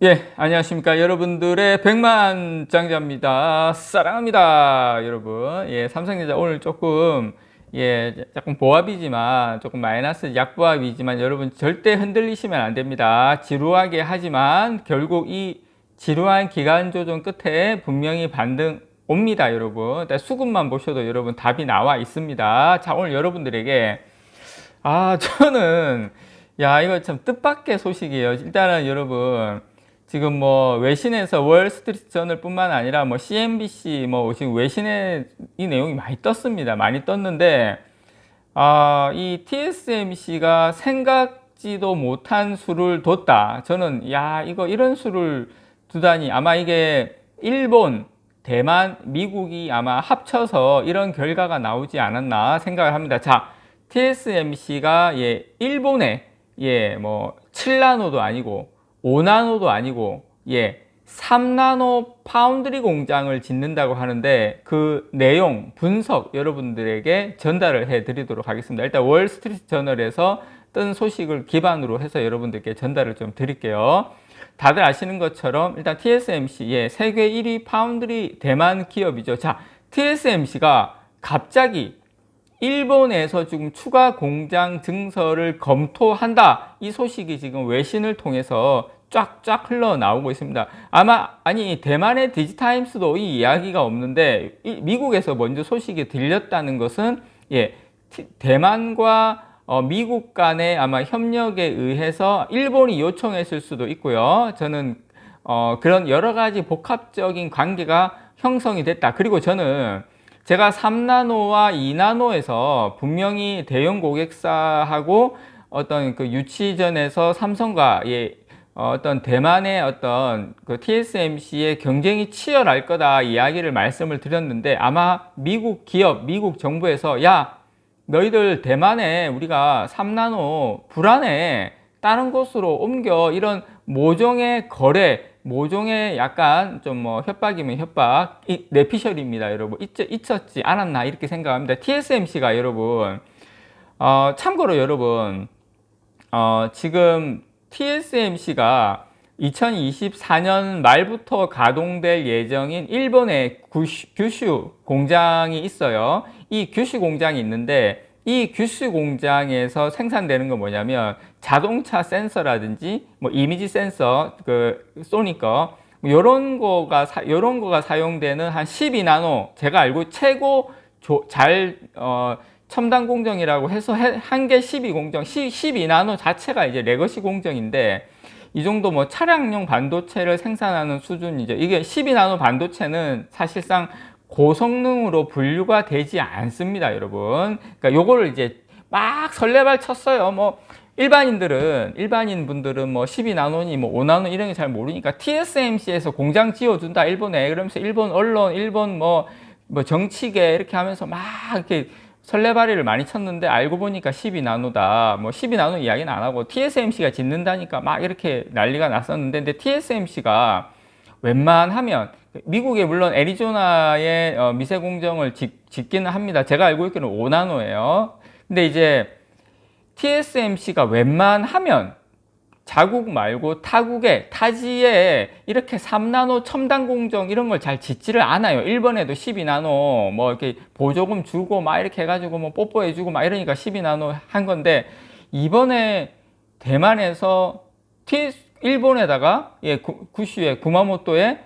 예, 안녕하십니까. 여러분들의 백만장자입니다. 사랑합니다. 여러분. 예, 삼성전자 오늘 조금, 조금 보합이지만, 조금 마이너스 약보합이지만, 여러분 절대 흔들리시면 안 됩니다. 지루하게 하지만, 결국 이 지루한 기간 조정 끝에 분명히 반등 옵니다, 여러분. 수급만 보셔도 여러분 답이 나와 있습니다. 자, 오늘 여러분들에게, 저는, 이거 참 뜻밖의 소식이에요. 일단은 여러분, 지금 뭐 외신에서 월스트리트 저널 뿐만 아니라 뭐 CNBC 뭐 지금 외신에 이 내용이 많이 떴습니다. 많이 떴는데 이 TSMC가 생각지도 못한 수를 뒀다. 저는 이거 이런 수를 두다니 아마 이게 일본, 대만, 미국이 아마 합쳐서 이런 결과가 나오지 않았나 생각을 합니다. 자, TSMC가 일본에 뭐 7나노도 아니고 5나노도 아니고 3나노 파운드리 공장을 짓는다고 하는데 그 내용 분석 여러분들에게 전달을 해 드리도록 하겠습니다. 일단 월스트리트 저널에서 뜬 소식을 기반으로 해서 여러분들께 전달을 좀 드릴게요. 다들 아시는 것처럼 일단 TSMC 세계 1위 파운드리 대만 기업이죠. 자, TSMC가 갑자기 일본에서 지금 추가 공장 증설을 검토한다. 이 소식이 지금 외신을 통해서 쫙쫙 흘러나오고 있습니다. 대만의 디지타임스도 이 이야기가 없는데 미국에서 먼저 소식이 들렸다는 것은 대만과 미국 간의 아마 협력에 의해서 일본이 요청했을 수도 있고요. 저는 그런 여러 가지 복합적인 관계가 형성이 됐다. 그리고 저는 제가 3나노와 2나노에서 분명히 대형 고객사하고 어떤 그 유치전에서 삼성과 어떤 대만의 어떤 그 TSMC의 경쟁이 치열할 거다 이야기를 말씀을 드렸는데 아마 미국 기업, 미국 정부에서 너희들 대만에 우리가 3나노 불안해. 다른 곳으로 옮겨. 이런 모종의 거래, 모종의 약간 좀 뭐 협박이면 협박, 내피셜입니다, 여러분. 있었지 않았나 이렇게 생각합니다. TSMC가 여러분, 참고로 여러분, 지금 TSMC가 2024년 말부터 가동될 예정인 일본의 규슈 공장이 있어요. 이 규슈 공장이 있는데 이 규슈 공장에서 생산되는 건 뭐냐면 자동차 센서라든지 뭐 이미지 센서, 그 소니 거 요런 거가 사용되는 한 12나노, 제가 알고 최고 첨단 공정이라고 해서 한계 12공정, 12나노 자체가 이제 레거시 공정인데 이 정도 뭐 차량용 반도체를 생산하는 수준이죠. 이게 12나노 반도체는 사실상 고성능으로 분류가 되지 않습니다, 여러분. 그러니까 요거를 이제 막 설레발 쳤어요. 뭐 일반인 분들은 뭐 12나노니 뭐 5나노 이런 게 잘 모르니까 TSMC에서 공장 지어준다 일본에, 그러면서 일본 언론, 일본 뭐 정치계 이렇게 하면서 막 이렇게 설레발이를 많이 쳤는데 알고 보니까 12나노다. 뭐 12나노 이야기는 안 하고 TSMC가 짓는다니까 막 이렇게 난리가 났었는데, 근데 TSMC가 웬만하면 미국에 물론 애리조나에 미세 공정을 짓기는 합니다. 제가 알고 있기는 5나노예요. 근데 이제 TSMC가 웬만하면 자국 말고 타지에 이렇게 3나노 첨단 공정 이런 걸 잘 짓지를 않아요. 일본에도 12나노 뭐 이렇게 보조금 주고 막 이렇게 해가지고 뭐 뽀뽀해주고 막 이러니까 12나노 한 건데, 이번에 대만에서 일본에다가 구슈에 구마모토에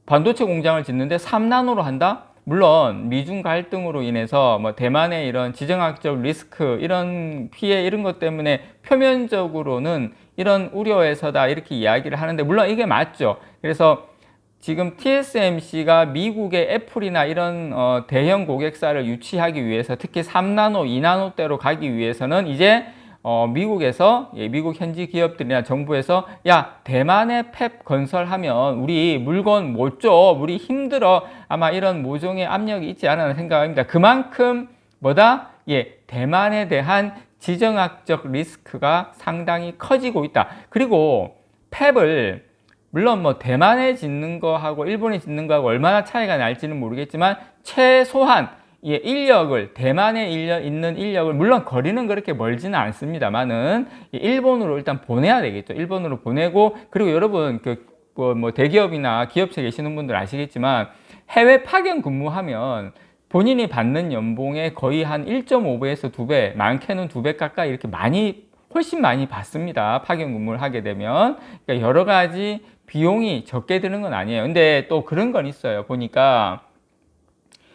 반도체 공장을 짓는데 3나노로 한다? 물론 미중 갈등으로 인해서 뭐 대만의 이런 지정학적 리스크, 이런 피해 이런 것 때문에 표면적으로는 이런 우려에서다 이렇게 이야기를 하는데, 물론 이게 맞죠. 그래서 지금 TSMC가 미국의 애플이나 이런 대형 고객사를 유치하기 위해서, 특히 3나노, 2나노대로 가기 위해서는 이제 미국에서 미국 현지 기업들이나 정부에서 대만에 팹 건설하면 우리 물건 못 줘, 우리 힘들어, 아마 이런 모종의 압력이 있지 않나 생각합니다. 그만큼 대만에 대한 지정학적 리스크가 상당히 커지고 있다. 그리고 팹을 물론 뭐 대만에 짓는 거하고 일본에 짓는 거하고 얼마나 차이가 날지는 모르겠지만 최소한 인력을, 대만에 있는 인력을, 물론 거리는 그렇게 멀지는 않습니다만은 일본으로 일단 보내야 되겠죠. 일본으로 보내고, 그리고 여러분 뭐 대기업이나 기업체 계시는 분들 아시겠지만 해외 파견 근무하면 본인이 받는 연봉의 거의 한 1.5배에서 2배, 많게는 2배 가까이 이렇게 훨씬 많이 받습니다. 파견 근무를 하게 되면. 그러니까 여러 가지 비용이 적게 드는 건 아니에요. 근데 또 그런 건 있어요. 보니까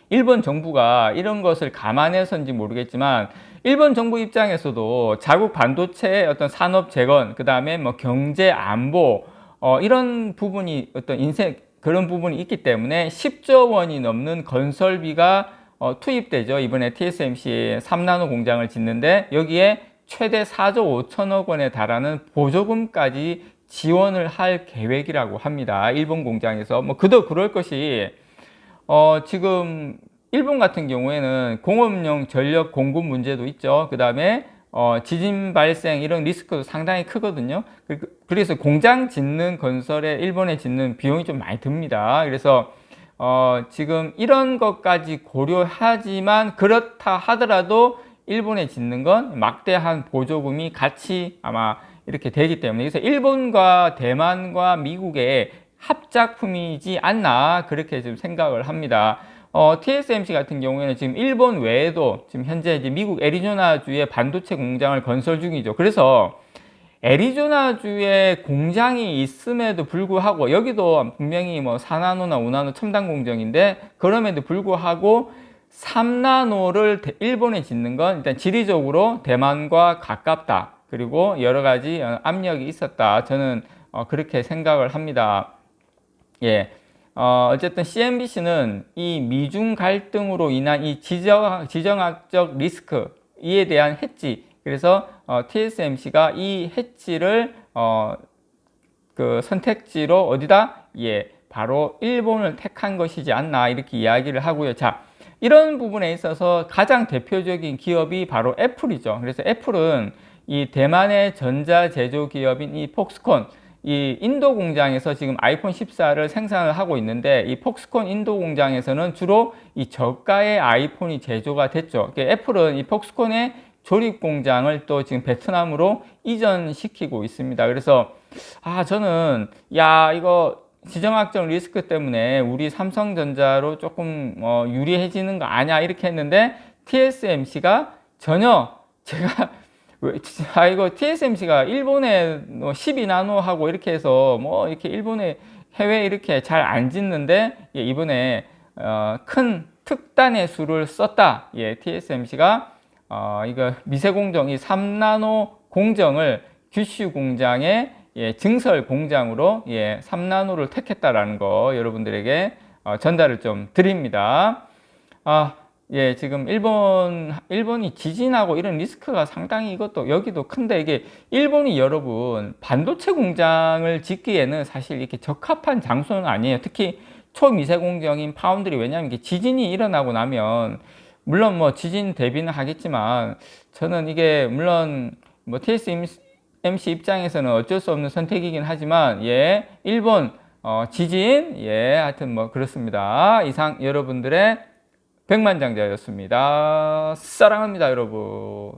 일본 정부가 이런 것을 감안해서인지 모르겠지만 일본 정부 입장에서도 자국 반도체의 어떤 산업 재건, 그 다음에 뭐 경제 안보, 이런 부분이 어떤 그런 부분이 있기 때문에 10조 원이 넘는 건설비가 투입되죠. 이번에 TSMC 3나노 공장을 짓는데 여기에 최대 4조 5천억 원에 달하는 보조금까지 지원을 할 계획이라고 합니다. 일본 공장에서. 뭐 그도 그럴 것이 지금 일본 같은 경우에는 공업용 전력 공급 문제도 있죠. 그 다음에 지진 발생 이런 리스크도 상당히 크거든요. 그래서 공장 짓는 건설에 일본에 짓는 비용이 좀 많이 듭니다. 그래서 지금 이런 것까지 고려하지만 그렇다 하더라도 일본에 짓는 건 막대한 보조금이 같이 아마 이렇게 되기 때문에, 그래서 일본과 대만과 미국의 합작품이지 않나 그렇게 좀 생각을 합니다. TSMC 같은 경우에는 지금 일본 외에도 지금 현재 이제 미국 애리조나주에 반도체 공장을 건설 중이죠. 그래서 애리조나주에 공장이 있음에도 불구하고 여기도 분명히 뭐 4나노나 5나노 첨단 공정인데 그럼에도 불구하고 3나노를 일본에 짓는 건 일단 지리적으로 대만과 가깝다. 그리고 여러 가지 압력이 있었다. 저는 그렇게 생각을 합니다. 예. 어쨌든 CNBC는 이 미중 갈등으로 인한 이 지정학적 리스크, 이에 대한 해지, 그래서 TSMC가 이 해지를 그 선택지로 어디다? 예, 바로 일본을 택한 것이지 않나 이렇게 이야기를 하고요. 자, 이런 부분에 있어서 가장 대표적인 기업이 바로 애플이죠. 그래서 애플은 이 대만의 전자 제조 기업인 이 폭스콘, 이 인도 공장에서 지금 아이폰 14를 생산을 하고 있는데 이 폭스콘 인도 공장에서는 주로 이 저가의 아이폰이 제조가 됐죠. 애플은 이 폭스콘의 조립 공장을 또 지금 베트남으로 이전시키고 있습니다. 그래서 저는 이거 지정학적 리스크 때문에 우리 삼성전자로 조금 유리해지는 거 아니야 이렇게 했는데 TSMC가 전혀 제가 이거 TSMC가 일본에 12나노 하고 이렇게 해서 뭐 이렇게 일본에 해외 이렇게 잘 안 짓는데 이번에 큰 특단의 수를 썼다. 예, TSMC가 이거 미세 공정 이 3나노 공정을 규슈 공장의 증설 공장으로 3나노를 택했다라는 거 여러분들에게 전달을 좀 드립니다. 지금 일본이 지진하고 이런 리스크가 상당히 이것도 여기도 큰데 이게 일본이 여러분 반도체 공장을 짓기에는 사실 이렇게 적합한 장소는 아니에요. 특히 초미세 공정인 파운드리, 왜냐하면 이게 지진이 일어나고 나면 물론 뭐 지진 대비는 하겠지만 저는 이게 물론 뭐 TSMC 입장에서는 어쩔 수 없는 선택이긴 하지만 일본 지진 하여튼 뭐 그렇습니다. 이상 여러분들의 백만장자였습니다. 사랑합니다, 여러분.